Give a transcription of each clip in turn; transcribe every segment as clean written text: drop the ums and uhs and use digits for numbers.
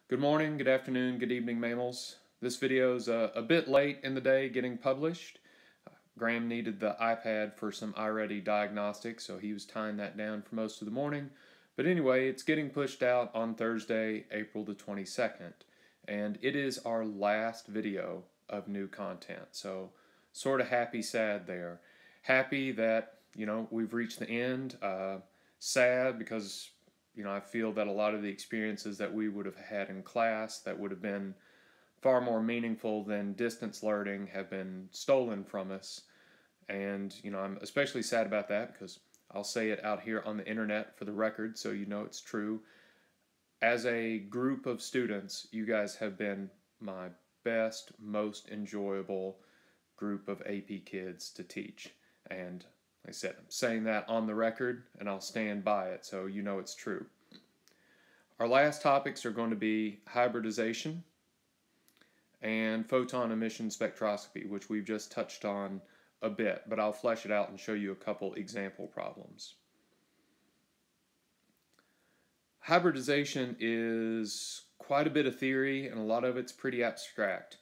Good morning, good afternoon, good evening, mammals. This video is a bit late in the day getting published. Graham needed the iPad for some iReady diagnostics, so he was tying that down for most of the morning. But anyway, it's getting pushed out on Thursday, April the 22nd, and it is our last video of new content. So sort of happy, sad there. Happy that, we've reached the end. Sad because I feel that a lot of the experiences that we would have had in class that would have been far more meaningful than distance learning have been stolen from us. And, I'm especially sad about that because I'll say it out here on the internet for the record so you know it's true. As a group of students, you guys have been my best, most enjoyable group of AP kids to teach. And like I said, I'm saying that on the record, and I'll stand by it, so you know it's true. Our last topics are going to be hybridization and photon emission spectroscopy, which we've just touched on a bit, but I'll flesh it out and show you a couple example problems. Hybridization is quite a bit of theory, and a lot of it's pretty abstract.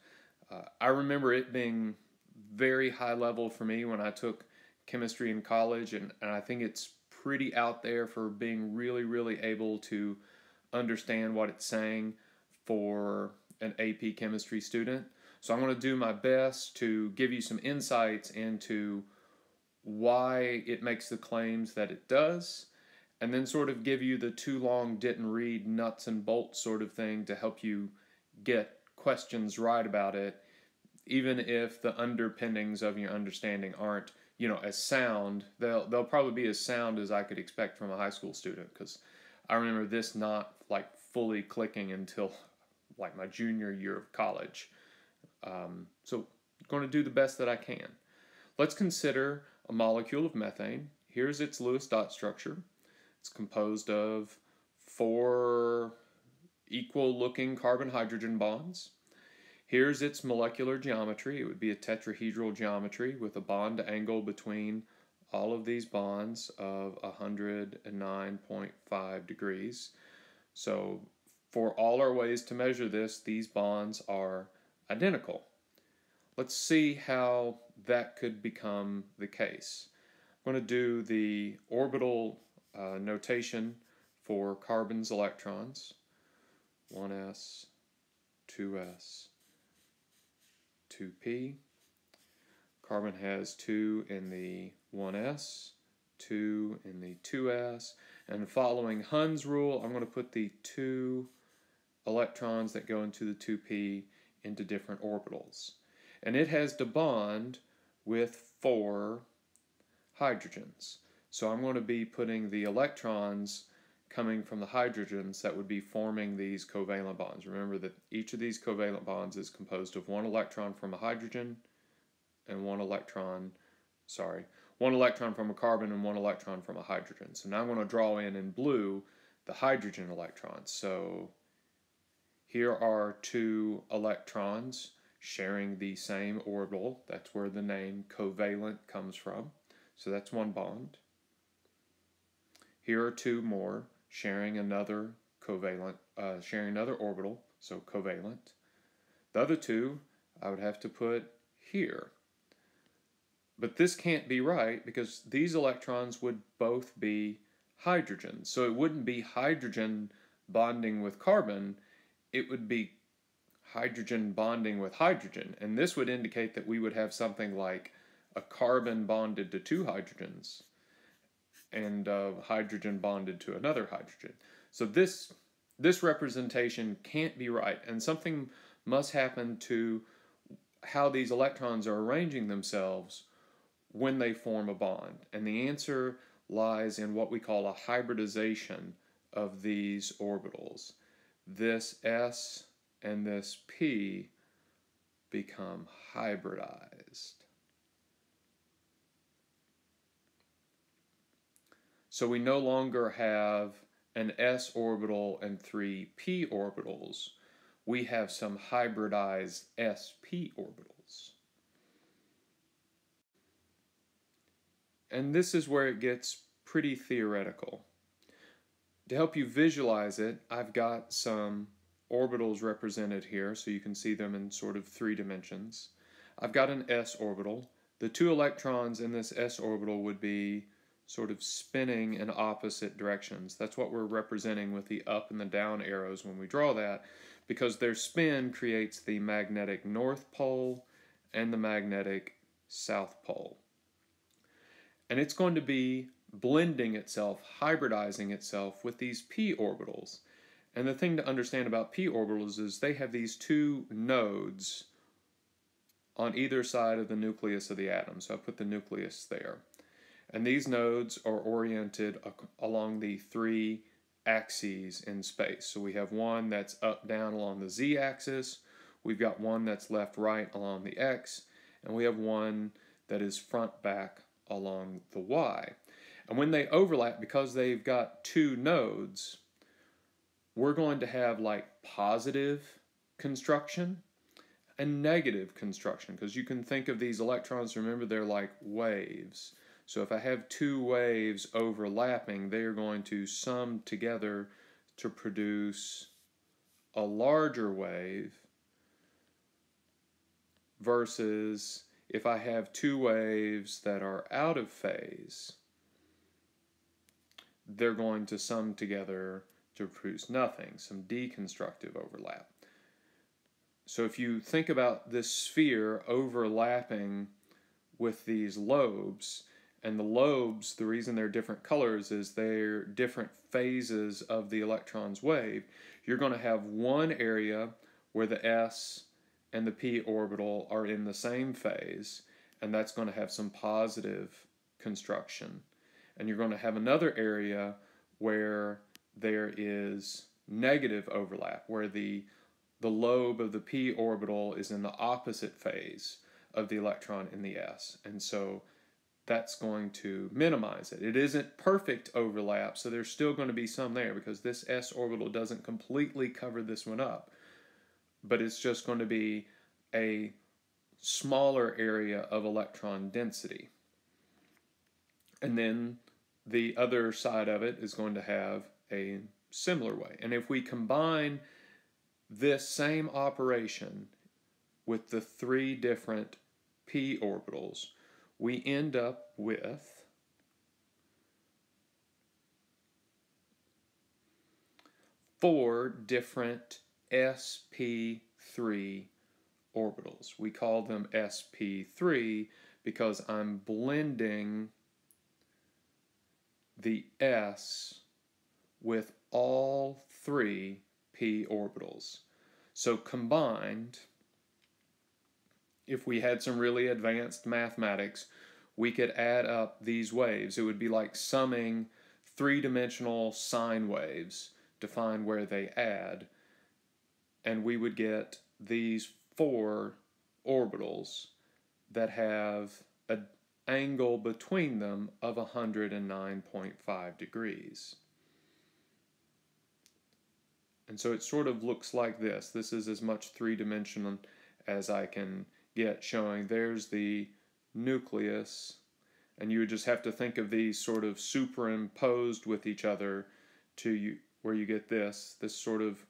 I remember it being very high level for me when I took chemistry in college, and I think it's pretty out there for being really able to understand what it's saying for an AP chemistry student. So I'm going to do my best to give you some insights into why it makes the claims that it does, and then sort of give you the too long didn't read nuts and bolts sort of thing to help you get questions right about it, even if the underpinnings of your understanding aren't as sound. They'll probably be as sound as I could expect from a high school student, because I remember this not fully clicking until my junior year of college. So I'm going to do the best that I can. Let's consider a molecule of methane. Here's its Lewis dot structure. It's composed of 4 equal-looking carbon-hydrogen bonds. Here's its molecular geometry. It would be a tetrahedral geometry with a bond angle between all of these bonds of 109.5 degrees. So for all our ways to measure this, these bonds are identical. Let's see how that could become the case. I'm going to do the orbital notation for carbon's electrons. 1s, 2s, 2p. Carbon has 2 in the 1s, 2 in the 2s, and following Hund's rule, I'm going to put the 2 electrons that go into the 2p into different orbitals. And it has to bond with 4 hydrogens. So I'm going to be putting the electrons coming from the hydrogens that would be forming these covalent bonds. Remember that each of these covalent bonds is composed of 1 electron from a hydrogen and 1 electron from a carbon and 1 electron from a hydrogen. So now I'm going to draw in blue the hydrogen electrons. So here are 2 electrons sharing the same orbital. That's where the name covalent comes from. So that's 1 bond. Here are 2 more sharing another orbital, so covalent. The other 2 I would have to put here. But this can't be right because these electrons would both be hydrogen. So it wouldn't be hydrogen bonding with carbon, it would be hydrogen bonding with hydrogen. And this would indicate that we would have something like a carbon bonded to 2 hydrogens and hydrogen bonded to another hydrogen. So this representation can't be right, and something must happen to how these electrons are arranging themselves when they form a bond. And the answer lies in what we call a hybridization of these orbitals. This S and this P become hybridized. So we no longer have an s orbital and 3 p orbitals. We have some hybridized sp orbitals. And this is where it gets pretty theoretical. To help you visualize it, I've got some orbitals represented here, so you can see them in sort of 3 dimensions. I've got an s orbital. The 2 electrons in this s orbital would be sort of spinning in opposite directions. That's what we're representing with the up and the down arrows when we draw that, because their spin creates the magnetic north pole and the magnetic south pole. And it's going to be blending itself, hybridizing itself with these p orbitals. And the thing to understand about p orbitals is they have these 2 nodes on either side of the nucleus of the atom. So I put the nucleus there. And these nodes are oriented along the 3 axes in space. So we have one that's up, down along the z-axis. We've got one that's left, right along the x. And we have one that is front, back along the y. And when they overlap, because they've got 2 nodes, we're going to have like positive construction and negative construction, because you can think of these electrons, remember, they're like waves. So if I have 2 waves overlapping, they are going to sum together to produce a larger wave, versus if I have 2 waves that are out of phase, they're going to sum together to produce nothing, some deconstructive overlap. So if you think about this sphere overlapping with these lobes, and the lobes, the reason they're different colors is they're different phases of the electron's wave, you're going to have one area where the s and the p orbital are in the same phase, and that's going to have some positive construction. And you're going to have another area where there is negative overlap, where the lobe of the p orbital is in the opposite phase of the electron in the s. And so that's going to minimize it. It isn't perfect overlap, so there's still going to be some there, because this s orbital doesn't completely cover this one up. But it's just going to be a smaller area of electron density. And then the other side of it is going to have a similar way. And if we combine this same operation with the 3 different p orbitals, we end up with four different sp3 orbitals. We call them sp3 because I'm blending the s with all 3 p orbitals. So combined, if we had some really advanced mathematics, we could add up these waves. It would be like summing 3-dimensional sine waves to find where they add, and we would get these 4 orbitals that have an angle between them of 109.5 degrees. And so it sort of looks like this. This is as much 3-dimensional as I can get, showing there's the nucleus, and you would just have to think of these sort of superimposed with each other to where you get this sort of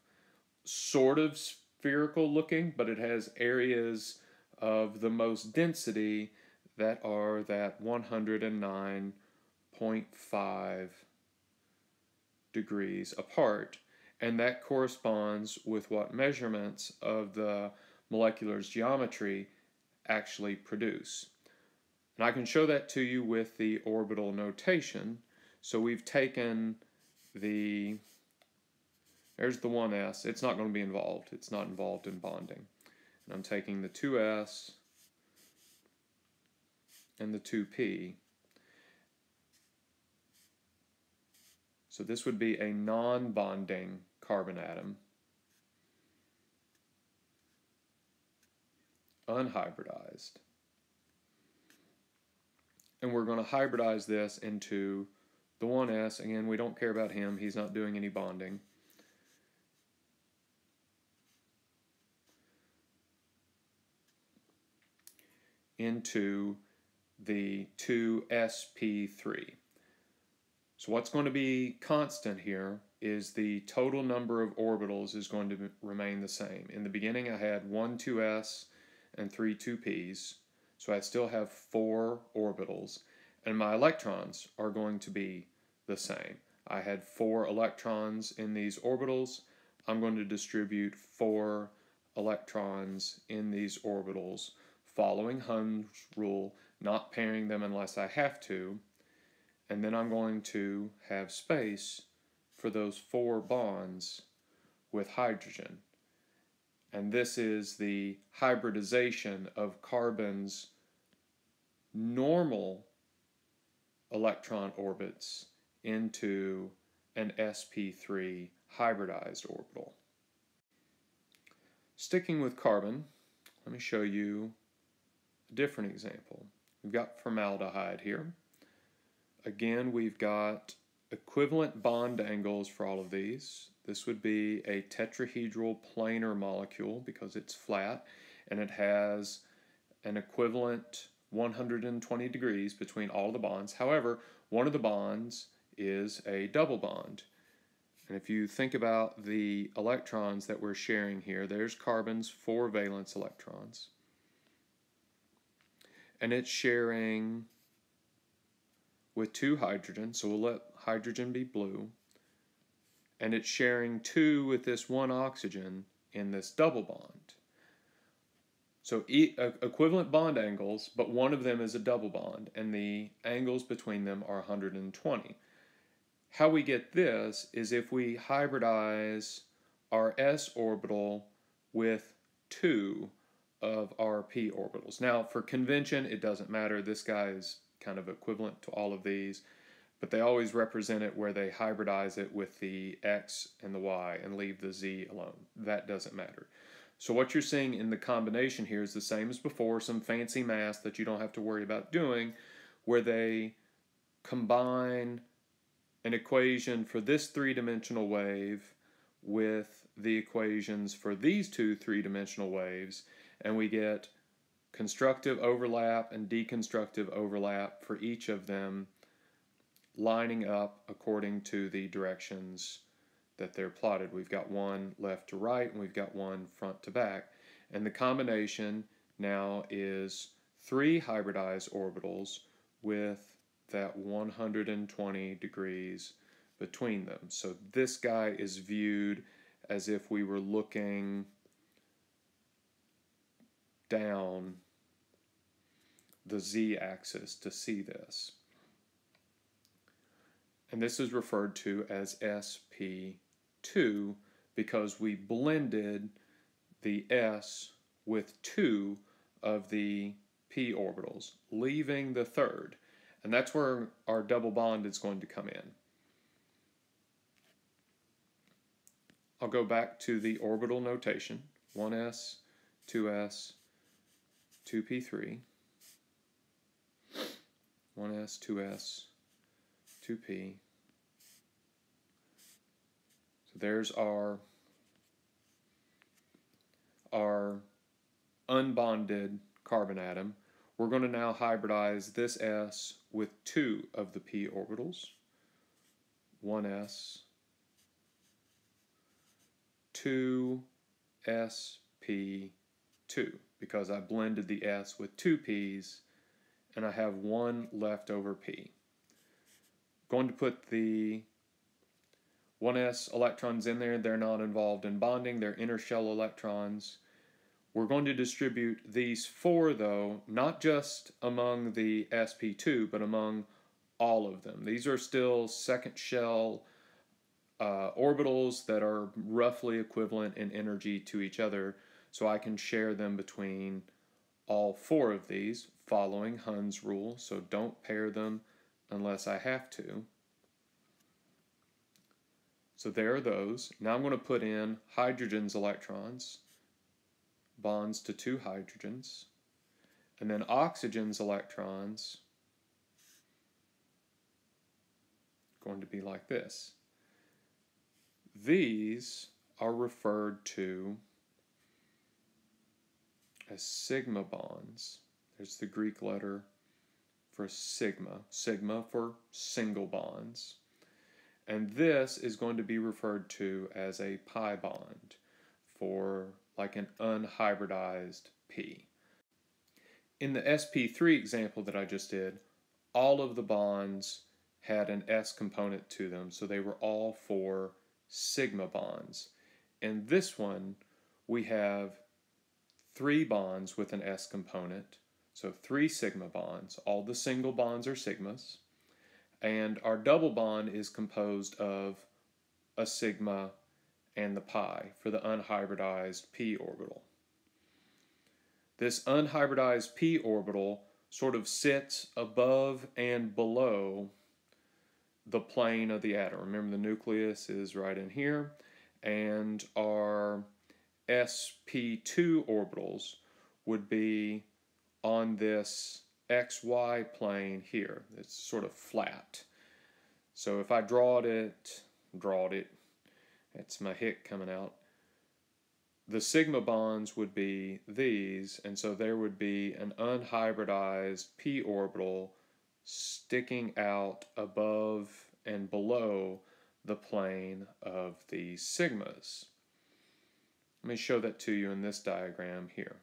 spherical looking, but it has areas of the most density that are that 109.5 degrees apart. And that corresponds with what measurements of the molecular's geometry actually produce. And I can show that to you with the orbital notation. So we've taken there's the 1s. It's not going to be involved. It's not involved in bonding. And I'm taking the 2s and the 2p. So this would be a non-bonding carbon atom, unhybridized. And we're going to hybridize this into the 1s. Again, we don't care about him. He's not doing any bonding. Into the 2sp3. So what's going to be constant here is the total number of orbitals is going to remain the same. In the beginning I had 1 2s and 3 2p's, so I still have 4 orbitals, and my electrons are going to be the same. I had 4 electrons in these orbitals. I'm going to distribute 4 electrons in these orbitals following Hund's rule, not pairing them unless I have to, and then I'm going to have space for those 4 bonds with hydrogen. And this is the hybridization of carbon's normal electron orbits into an sp3 hybridized orbital. Sticking with carbon, let me show you a different example. We've got formaldehyde here. Again, we've got equivalent bond angles for all of these. This would be a tetrahedral planar molecule because it's flat, and it has an equivalent 120 degrees between all the bonds. However, one of the bonds is a double bond. And if you think about the electrons that we're sharing here, there's carbon's 4 valence electrons. And it's sharing with 2 hydrogens, so we'll let hydrogen be blue. And it's sharing 2 with this 1 oxygen in this double bond. So equivalent bond angles, but one of them is a double bond, and the angles between them are 120. How we get this is if we hybridize our s orbital with 2 of our p orbitals. Now, for convention, it doesn't matter. This guy is kind of equivalent to all of these, but they always represent it where they hybridize it with the x and the y and leave the z alone. That doesn't matter. So what you're seeing in the combination here is the same as before, some fancy math that you don't have to worry about doing, where they combine an equation for this 3-dimensional wave with the equations for these 2 3-dimensional waves, and we get constructive overlap and deconstructive overlap for each of them, lining up according to the directions that they're plotted. We've got one left to right, and we've got one front to back. And the combination now is 3 hybridized orbitals with that 120 degrees between them. So this guy is viewed as if we were looking down the z-axis to see this. And this is referred to as sp2 because we blended the s with 2 of the p orbitals, leaving the third. And that's where our double bond is going to come in. I'll go back to the orbital notation, 1s, 2s, 2p3, 1s, 2s, 2p. So there's our unbonded carbon atom. We're going to now hybridize this s with 2 of the p orbitals, 1s, 2sp2, because I blended the s with 2 p's, and I have 1 leftover p. Going to put the 1s electrons in there. They're not involved in bonding. They're inner shell electrons. We're going to distribute these 4, though, not just among the sp2, but among all of them. These are still second shell orbitals that are roughly equivalent in energy to each other, so I can share them between all 4 of these, following Hund's rule, so don't pair them unless I have to. So there are those. Now I'm going to put in hydrogen's electrons, bonds to 2 hydrogens, and then oxygen's electrons going to be like this. These are referred to as sigma bonds. There's the Greek letter for sigma, sigma for single bonds. And this is going to be referred to as a pi bond for like an unhybridized p. In the sp3 example that I just did, all of the bonds had an s component to them, so they were all 4 sigma bonds. In this one, we have 3 bonds with an s component, so 3 sigma bonds. All the single bonds are sigmas, and our double bond is composed of a sigma and the pi for the unhybridized p orbital. This unhybridized p orbital sort of sits above and below the plane of the atom. Remember, the nucleus is right in here, and our sp2 orbitals would be on this xy plane here. It's sort of flat. So if I drawed it, it's my hic coming out. The sigma bonds would be these, and so there would be an unhybridized p orbital sticking out above and below the plane of the sigmas. Let me show that to you in this diagram here.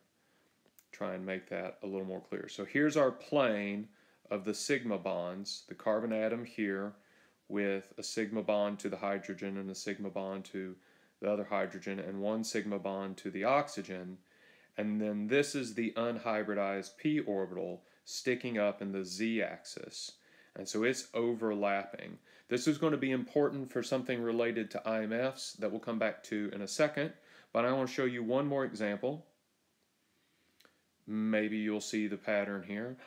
Try and make that a little more clear. So here's our plane of the sigma bonds, the carbon atom here with a sigma bond to the hydrogen and a sigma bond to the other hydrogen and 1 sigma bond to the oxygen. And then this is the unhybridized p orbital sticking up in the z-axis. And so it's overlapping. This is going to be important for something related to IMFs that we'll come back to in a second, but I want to show you one more example. Maybe you'll see the pattern here.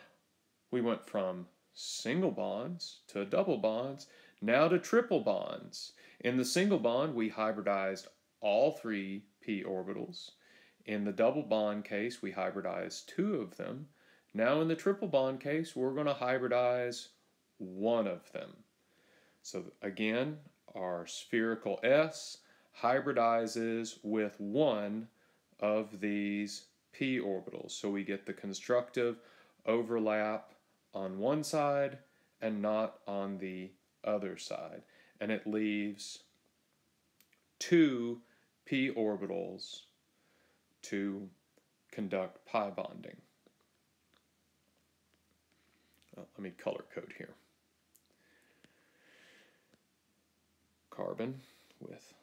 We went from single bonds to double bonds, now to triple bonds. In the single bond, we hybridized all 3 p orbitals. In the double bond case, we hybridized 2 of them. Now in the triple bond case, we're going to hybridize 1 of them. So again, our spherical S hybridizes with 1 of these p orbitals. So we get the constructive overlap on one side and not on the other side. And it leaves 2 p orbitals to conduct pi bonding. Let me color code here. Carbon with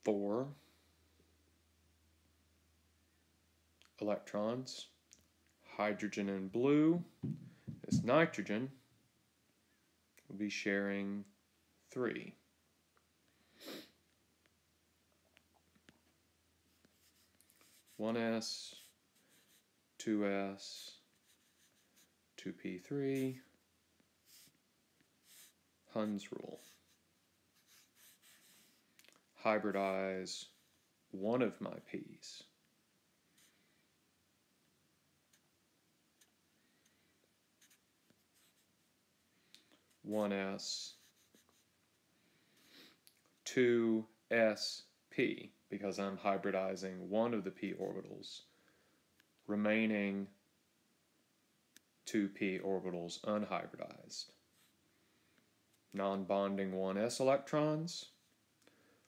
4 electrons. Hydrogen in blue. This nitrogen will be sharing 3. One S, 2S, 2p3, Hund's rule. Hybridize 1 of my p's. One S, 2 sp, because I'm hybridizing 1 of the p orbitals, remaining 2 p orbitals unhybridized. Non-bonding 1s electrons.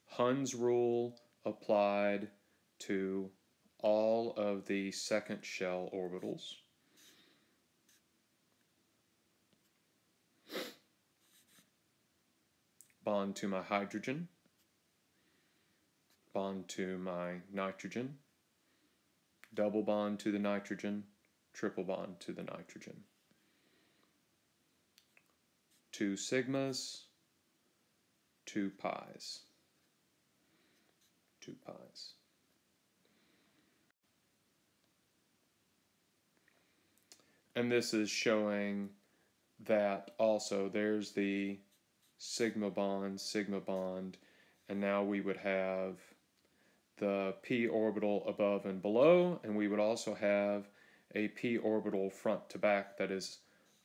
Hund's rule applied to all of the second shell orbitals. Bond to my hydrogen. Bond to my nitrogen. Double bond to the nitrogen. Triple bond to the nitrogen. 2 sigmas, 2 pi's. 2 pi's. And this is showing that also there's the sigma bond, and now we would have the p orbital above and below, and we would also have a p orbital front to back that is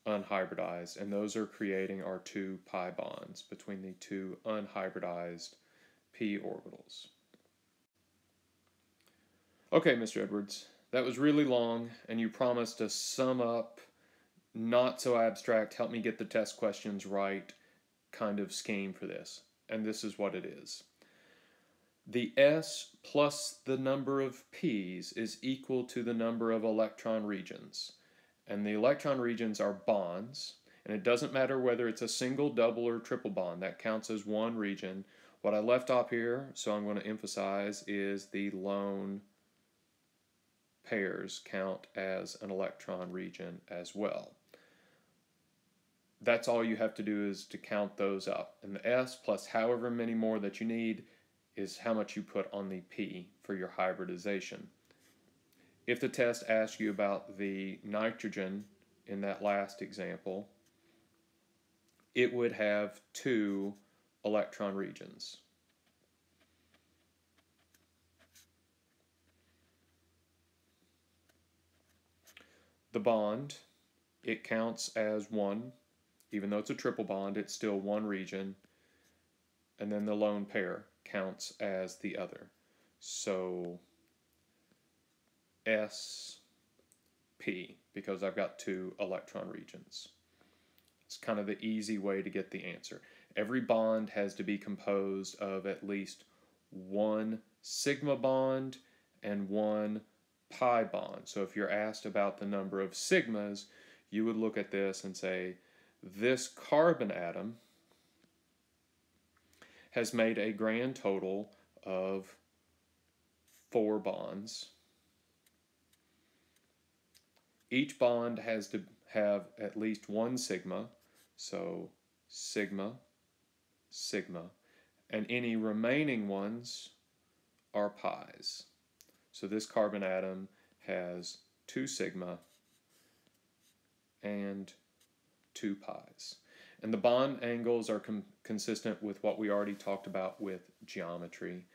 unhybridized, and those are creating our 2 pi bonds between the 2 unhybridized p orbitals. Okay, Mr. Edwards, that was really long, and you promised to sum up, not so abstract, help me get the test questions right. kind of scheme for this, and this is what it is. The S plus the number of P's is equal to the number of electron regions. And the electron regions are bonds, and it doesn't matter whether it's a single, double, or triple bond. That counts as one region. What I left off here, so I'm going to emphasize, is the lone pairs count as an electron region as well. That's all you have to do, is to count those up. And the S plus however many more that you need is how much you put on the P for your hybridization. If the test asks you about the nitrogen in that last example, it would have 2 electron regions. The bond, it counts as 1. Even though it's a triple bond, it's still one region. And then the lone pair counts as the other. So SP, because I've got 2 electron regions. It's kind of the easy way to get the answer. Every bond has to be composed of at least 1 sigma bond and 1 pi bond. So if you're asked about the number of sigmas, you would look at this and say, this carbon atom has made a grand total of 4 bonds. Each bond has to have at least 1 sigma, so sigma, sigma, and any remaining ones are pi's. So this carbon atom has 2 sigma and 2 pi's. And the bond angles are consistent with what we already talked about with geometry,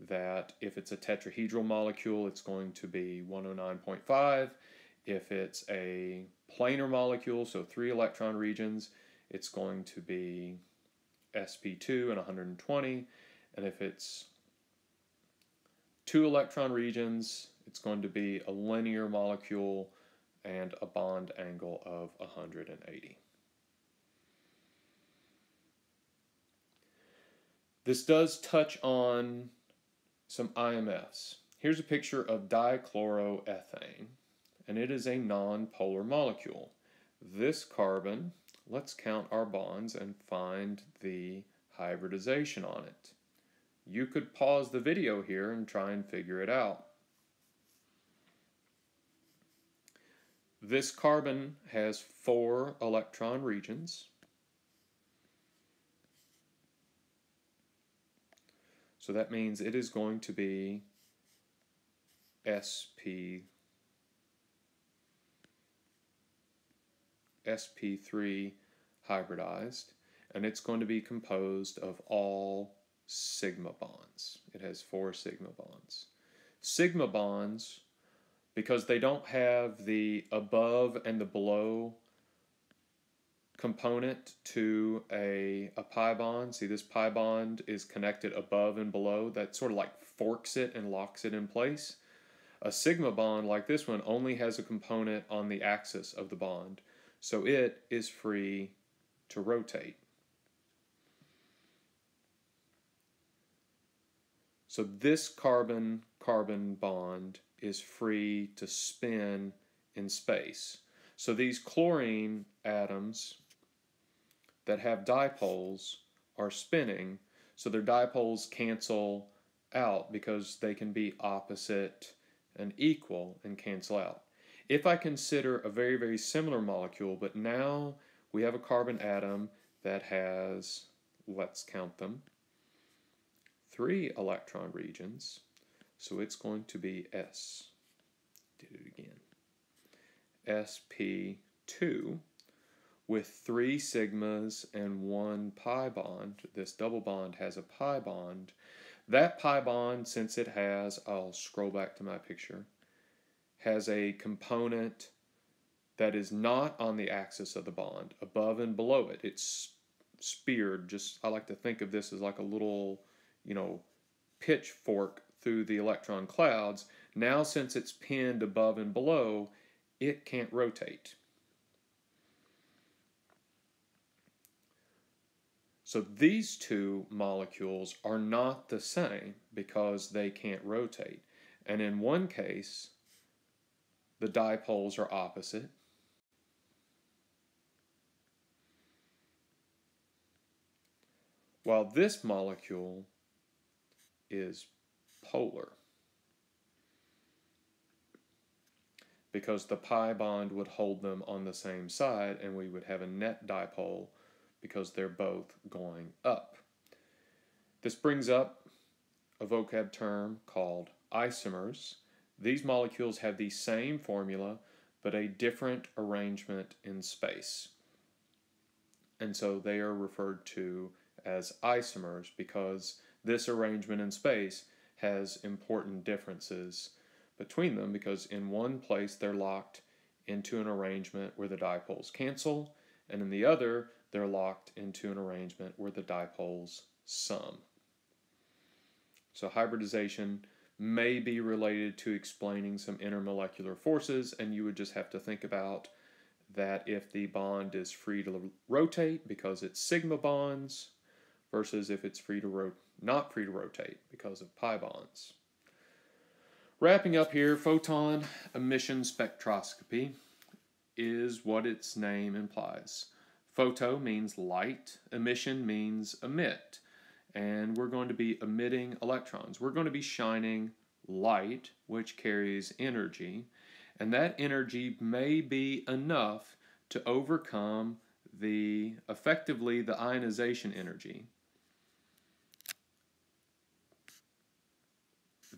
that if it's a tetrahedral molecule, it's going to be 109.5. If it's a planar molecule, so 3 electron regions, it's going to be sp2 and 120. And if it's 2 electron regions, it's going to be a linear molecule and a bond angle of 180. This does touch on some IMFs. Here's a picture of dichloroethane, and it is a non-polar molecule. This carbon, let's count our bonds and find the hybridization on it. You could pause the video here and try and figure it out. This carbon has 4 electron regions. So that means it is going to be sp3 hybridized, and it's going to be composed of all sigma bonds. It has 4 sigma bonds. Sigma bonds, because they don't have the above and the below component to a pi bond. See, this pi bond is connected above and below. That sort of like forks it and locks it in place. A sigma bond like this one only has a component on the axis of the bond, so it is free to rotate. So this carbon-carbon bond is free to spin in space. So these chlorine atoms that have dipoles are spinning, so their dipoles cancel out because they can be opposite and equal and cancel out. If I consider a very, very similar molecule, but now we have a carbon atom that has, let's count them, 3 electron regions, so it's going to be S. Did it again. sp2 with 3 sigmas and 1 pi bond. This double bond has a pi bond. That pi bond, since it has, I'll scroll back to my picture, has a component that is not on the axis of the bond, above and below it. It's speared, just, I like to think of this as like a little, pitchfork through the electron clouds. Now, since it's pinned above and below, it can't rotate. So these two molecules are not the same because they can't rotate. And in one case, the dipoles are opposite. While this molecule is polar, because the pi bond would hold them on the same side and we would have a net dipole because they're both going up. This brings up a vocab term called isomers. These molecules have the same formula but a different arrangement in space. And so they are referred to as isomers because this arrangement in space has important differences between them, because in one place they're locked into an arrangement where the dipoles cancel, and in the other they're locked into an arrangement where the dipoles sum. So hybridization may be related to explaining some intermolecular forces, and you would just have to think about that if the bond is free to rotate because it's sigma bonds versus if it's not free to rotate because of pi bonds. Wrapping up here, photon emission spectroscopy is what its name implies. Photo means light, emission means emit, and we're going to be emitting electrons. We're going to be shining light, which carries energy, and that energy may be enough to overcome effectively the ionization energy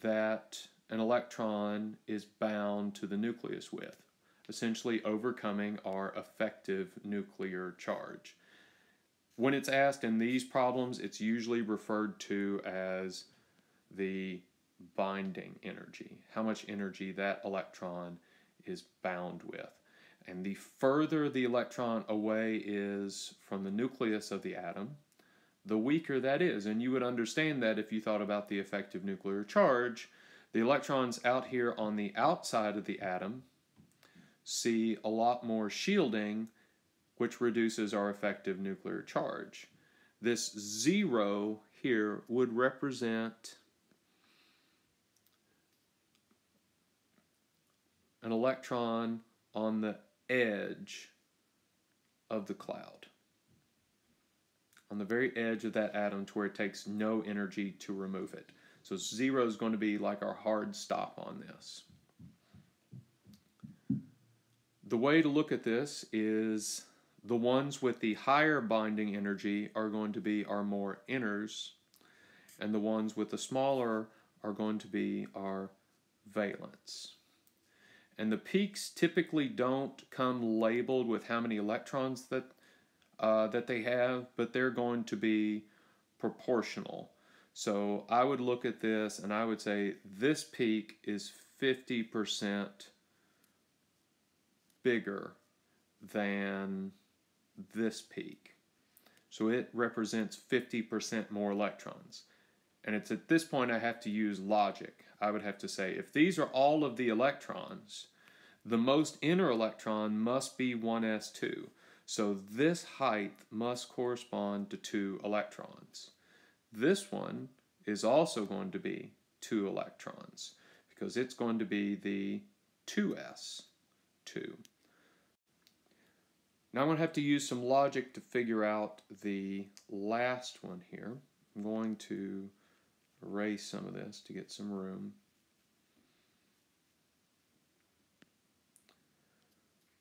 that an electron is bound to the nucleus with, essentially overcoming our effective nuclear charge. When it's asked in these problems, it's usually referred to as the binding energy, how much energy that electron is bound with. And the further the electron away is from the nucleus of the atom, the weaker that is. And you would understand that if you thought about the effective nuclear charge. The electrons out here on the outside of the atom see a lot more shielding, which reduces our effective nuclear charge. This 0 here would represent an electron on the edge of the cloud, on the very edge of that atom to where it takes no energy to remove it. So 0 is going to be like our hard stop on this. The way to look at this is the ones with the higher binding energy are going to be our more inners, and the ones with the smaller are going to be our valence. And the peaks typically don't come labeled with how many electrons that they have, but they're going to be proportional. So I would look at this and I would say this peak is 50% bigger than this peak. So it represents 50% more electrons. And it's at this point I have to use logic. I would have to say if these are all of the electrons, the most inner electron must be 1s2. So this height must correspond to 2 electrons. This one is also going to be 2 electrons because it's going to be the 2s2. Now I'm going to have to use some logic to figure out the last one here. I'm going to erase some of this to get some room.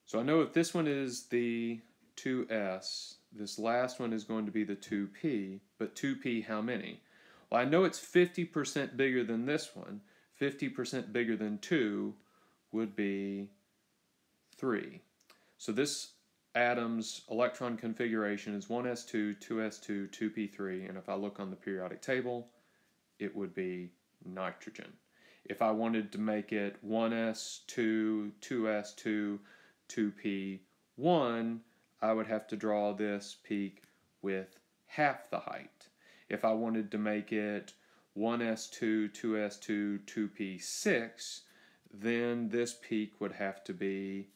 So I know if this one is the 2s, this last one is going to be the 2p, but 2p how many? Well, I know it's 50% bigger than this one. 50% bigger than 2 would be 3. So this atom's electron configuration is 1s2, 2s2, 2p3, and if I look on the periodic table, it would be nitrogen. If I wanted to make it 1s2, 2s2, 2p1, I would have to draw this peak with half the height. If I wanted to make it 1s2, 2s2, 2p6, then this peak would have to be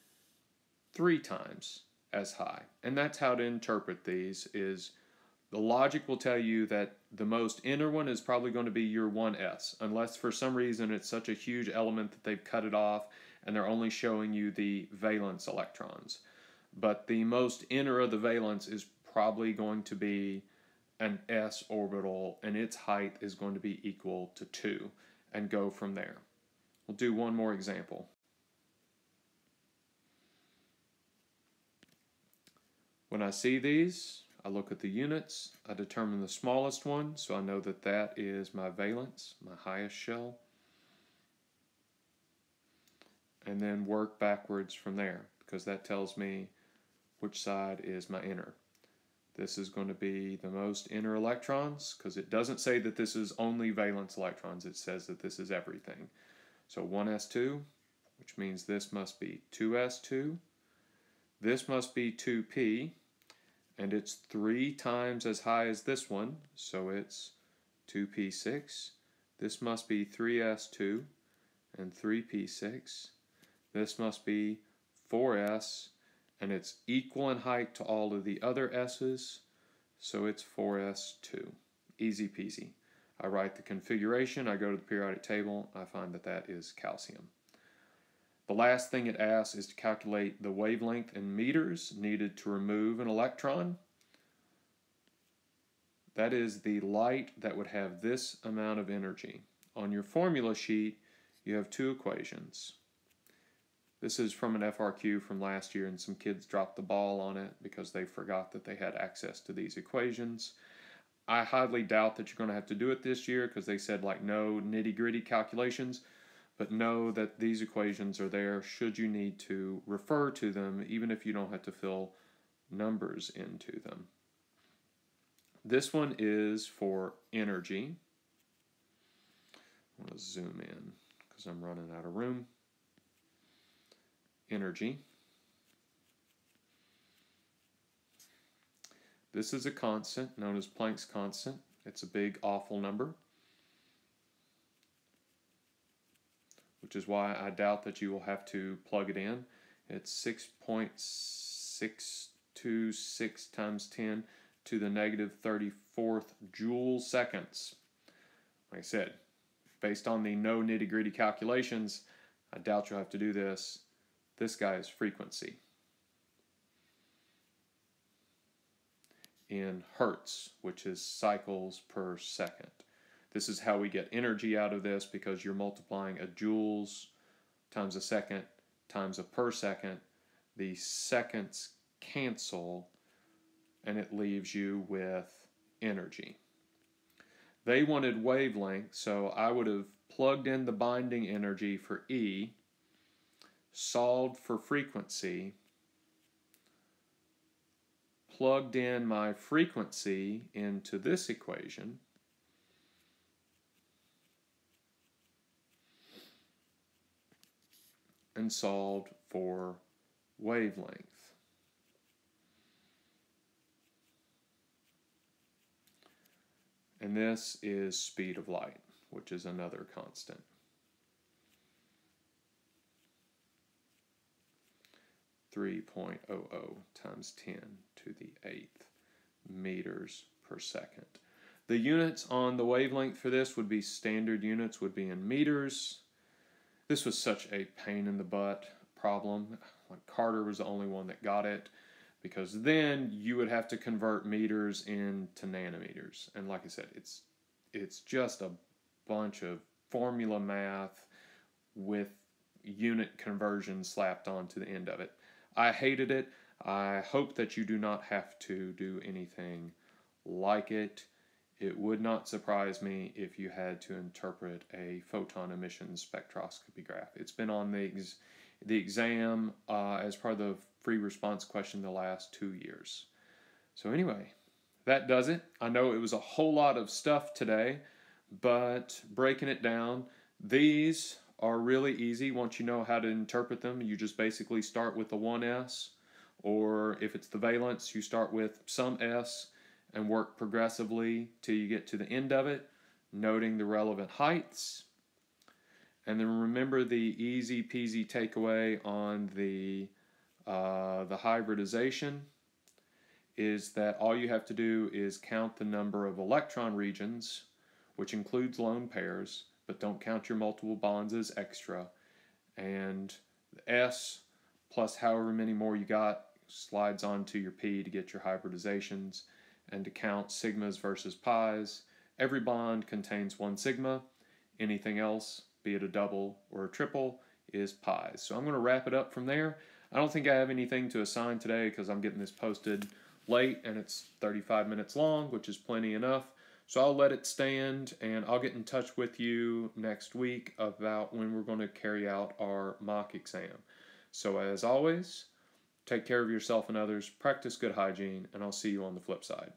3 times as high. And that's how to interpret these, is The logic will tell you that the most inner one is probably going to be your 1s, unless for some reason it's such a huge element that they've cut it off and they're only showing you the valence electrons. But the most inner of the valence is probably going to be an s orbital, and its height is going to be equal to 2, and go from there. We'll do one more example. When I see these, I look at the units, I determine the smallest one, so I know that that is my valence, my highest shell, and then work backwards from there, because that tells me which side is my inner. This is going to be the most inner electrons, because it doesn't say that this is only valence electrons, it says that this is everything. So 1s2, which means this must be 2s2, this must be 2p, and it's 3 times as high as this one, so it's 2p6. This must be 3s2 and 3p6. This must be 4s, and it's equal in height to all of the other s's, so it's 4s2. Easy peasy. I write the configuration, I go to the periodic table, I find that that is calcium. The last thing it asks is to calculate the wavelength in meters needed to remove an electron. That is the light that would have this amount of energy. On your formula sheet, you have 2 equations. This is from an FRQ from last year, and some kids dropped the ball on it because they forgot that they had access to these equations. I highly doubt that you're going to have to do it this year, because they said like no nitty-gritty calculations. But know that these equations are there should you need to refer to them, even if you don't have to fill numbers into them. This one is for energy. I'm going to zoom in because I'm running out of room. Energy. This is a constant known as Planck's constant. It's a big, awful number, which is why I doubt that you will have to plug it in. It's 6.626 times 10 to the negative 34th joule seconds. Like I said, based on the no nitty-gritty calculations, I doubt you'll have to do this. This guy is frequency in hertz, which is cycles per second. This is how we get energy out of this, because you're multiplying a joules times a second times a per second. The seconds cancel, and it leaves you with energy. They wanted wavelength, so I would have plugged in the binding energy for E, solved for frequency, plugged in my frequency into this equation, and solved for wavelength. And this is speed of light, which is another constant. .00 times 10 to the 8th meters per second. The units on the wavelength for this would be standard units, would be in meters. This was such a pain in the butt problem. Like Carter was the only one that got it, because then you would have to convert meters into nanometers. And like I said, it's just a bunch of formula math with unit conversion slapped onto the end of it. I hated it. I hope that you do not have to do anything like it. It would not surprise me if you had to interpret a photon emission spectroscopy graph. It's been on the exam as part of the free response question the last 2 years. So anyway, that does it. I know it was a whole lot of stuff today, but breaking it down, these are really easy once you know how to interpret them. You just basically start with the 1s, or if it's the valence, you start with some s and work progressively till you get to the end of it, noting the relevant heights. And then remember the easy peasy takeaway on the hybridization. is that all you have to do is count the number of electron regions, which includes lone pairs, but don't count your multiple bonds as extra. And the S plus however many more you got slides onto your P to get your hybridizations. And to count sigmas versus pi's, every bond contains one sigma. Anything else, be it a double or a triple, is pi's. So I'm going to wrap it up from there. I don't think I have anything to assign today because I'm getting this posted late and it's 35 minutes long, which is plenty enough. So I'll let it stand, and I'll get in touch with you next week about when we're going to carry out our mock exam. So as always, take care of yourself and others, practice good hygiene, and I'll see you on the flip side.